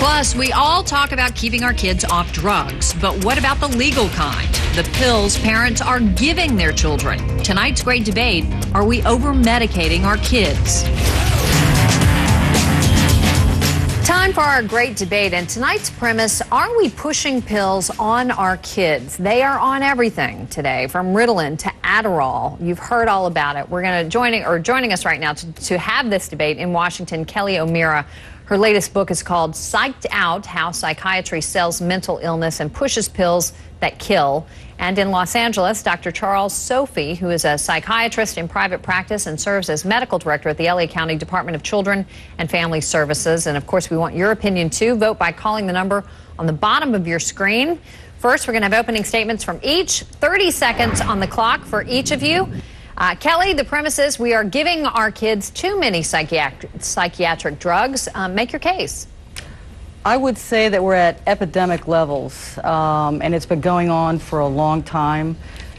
Plus, we all talk about keeping our kids off drugs, but what about the legal kind? The pills parents are giving their children. Tonight's great debate, are we over-medicating our kids? Time for our great debate, and tonight's premise, are we pushing pills on our kids? They are on everything today, from Ritalin to Adderall. You've heard all about it. We're going to joining us right now to have this debate in Washington, Kelly O'Meara. Her latest book is called Psyched Out: How Psychiatry Sells Mental Illness and Pushes Pills That Kill. And in Los Angeles, Dr. Charles Sophy, who is a psychiatrist in private practice and serves as medical director at the LA County Department of Children and Family Services. And of course, we want your opinion too. Vote by calling the number on the bottom of your screen. First, we're going to have opening statements from each. 30 seconds on the clock for each of you. Kelly, the premise is we are giving our kids too many psychiatric drugs. Make your case. I would say that we're at epidemic levels, and it's been going on for a long time.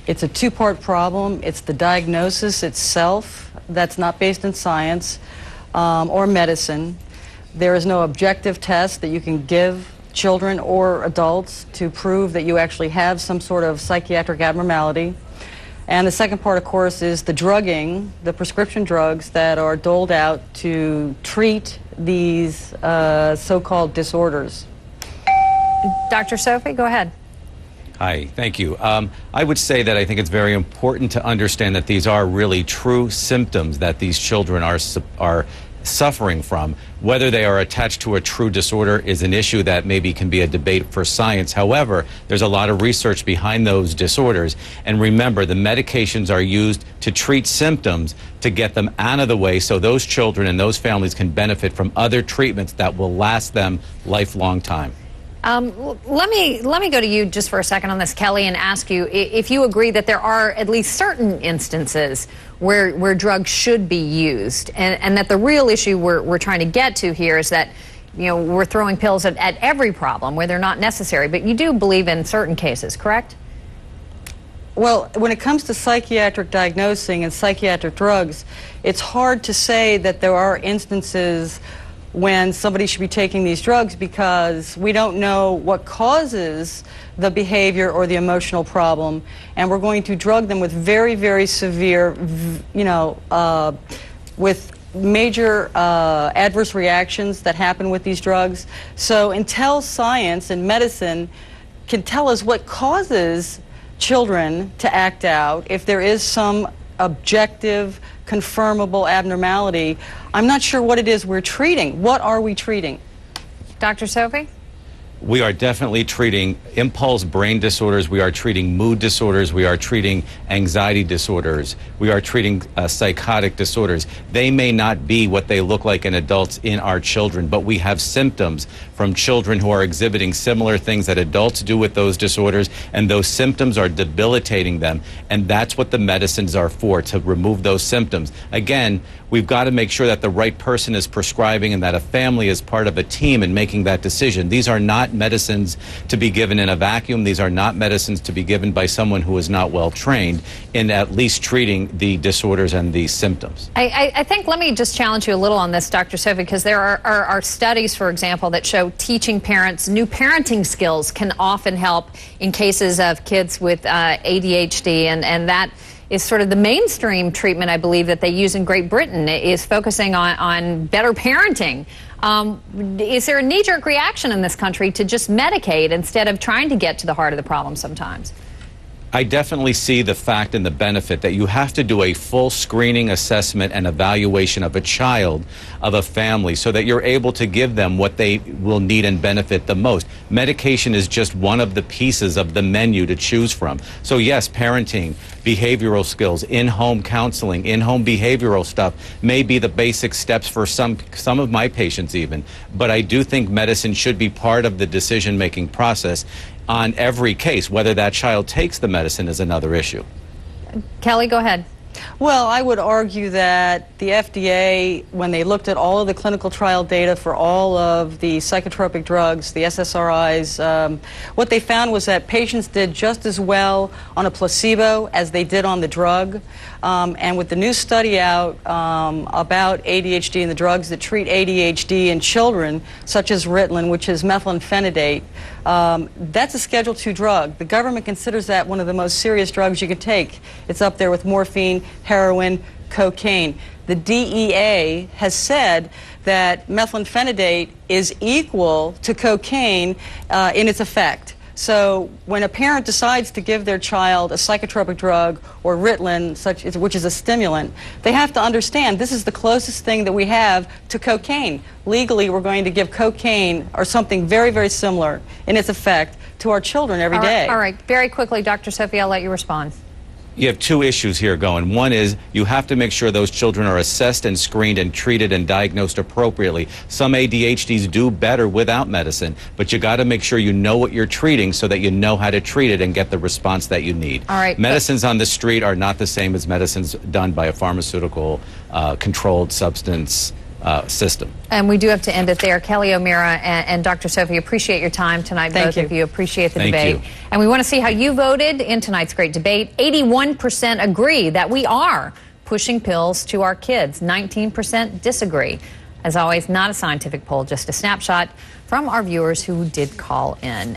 It's a two-part problem. It's the diagnosis itself that's not based in science or medicine. There is no objective test that you can give children or adults to prove that you actually have some sort of psychiatric abnormality. And the second part, of course, is the drugging, the prescription drugs that are doled out to treat these so-called disorders. Dr. Sophy, go ahead. Hi, thank you. I would say that I think it's very important to understand that these are really true symptoms that these children are suffering from. Whether they are attached to a true disorder is an issue that maybe can be a debate for science. However, there's a lot of research behind those disorders. And remember, the medications are used to treat symptoms to get them out of the way so those children and those families can benefit from other treatments that will last them lifelong time. Let me go to you just for a second on this, Kelly, and ask you if you agree that there are at least certain instances where drugs should be used, and that the real issue we're trying to get to here is that, you know, we're throwing pills at every problem where they're not necessary. But you do believe in certain cases, correct? Well, when it comes to psychiatric diagnosing and psychiatric drugs, it's hard to say that there are instances when somebody should be taking these drugs because we don't know what causes the behavior or the emotional problem, and we're going to drug them with very, very severe, with major adverse reactions that happen with these drugs. So until science and medicine can tell us what causes children to act out, if there is some objective, confirmable abnormality, I'm not sure what it is we're treating. What are we treating? Dr. Sophy? We are definitely treating impulse brain disorders. We are treating mood disorders. We are treating anxiety disorders. We are treating psychotic disorders. They may not be what they look like in adults in our children, but we have symptoms from children who are exhibiting similar things that adults do with those disorders, and those symptoms are debilitating them. And that's what the medicines are for, to remove those symptoms. Again, we've got to make sure that the right person is prescribing and that a family is part of a team in making that decision. These are not medicines to be given in a vacuum. These are not medicines to be given by someone who is not well trained in at least treating the disorders and the symptoms. I think, let me just challenge you a little on this, Dr. Sophy, because there are studies, for example, that show teaching parents new parenting skills can often help in cases of kids with ADHD, and that is sort of the mainstream treatment, I believe, that they use in Great Britain, is focusing on better parenting. Is there a knee-jerk reaction in this country to just medicate instead of trying to get to the heart of the problem sometimes? I definitely see the fact and the benefit that you have to do a full screening, assessment, and evaluation of a child, of a family, so that you're able to give them what they will need and benefit the most. Medication is just one of the pieces of the menu to choose from. So yes, parenting, behavioral skills, in-home counseling, in-home behavioral stuff may be the basic steps for some of my patients even. But I do think medicine should be part of the decision-making process on every case. Whether that child takes the medicine is another issue. Kelly, go ahead. Well, I would argue that the FDA, when they looked at all of the clinical trial data for all of the psychotropic drugs, the SSRIs, what they found was that patients did just as well on a placebo as they did on the drug. And with the new study out about ADHD and the drugs that treat ADHD in children, such as Ritalin, which is methylphenidate, that's a Schedule II drug. The government considers that one of the most serious drugs you can take. It's up there with morphine, heroin, cocaine. The DEA has said that methylphenidate is equal to cocaine in its effect. So when a parent decides to give their child a psychotropic drug or Ritalin, which is a stimulant, they have to understand this is the closest thing that we have to cocaine. Legally, we're going to give cocaine or something very, very similar in its effect to our children every day. All right. Very quickly, Dr. Sophy, I'll let you respond. You have two issues here going. One is you have to make sure those children are assessed and screened and treated and diagnosed appropriately. Some ADHDs do better without medicine, but you got to make sure you know what you're treating so that you know how to treat it and get the response that you need. All right. Medicines on the street are not the same as medicines done by a pharmaceutical controlled substance system. And we do have to end it there. Kelly O'Meara and Dr. Sophy, appreciate your time tonight. Thank Both you. of you appreciate the Thank debate. you. And we want to see how you voted in tonight's great debate. 81% agree that we are pushing pills to our kids. 19% disagree. As always, not a scientific poll, just a snapshot from our viewers who did call in.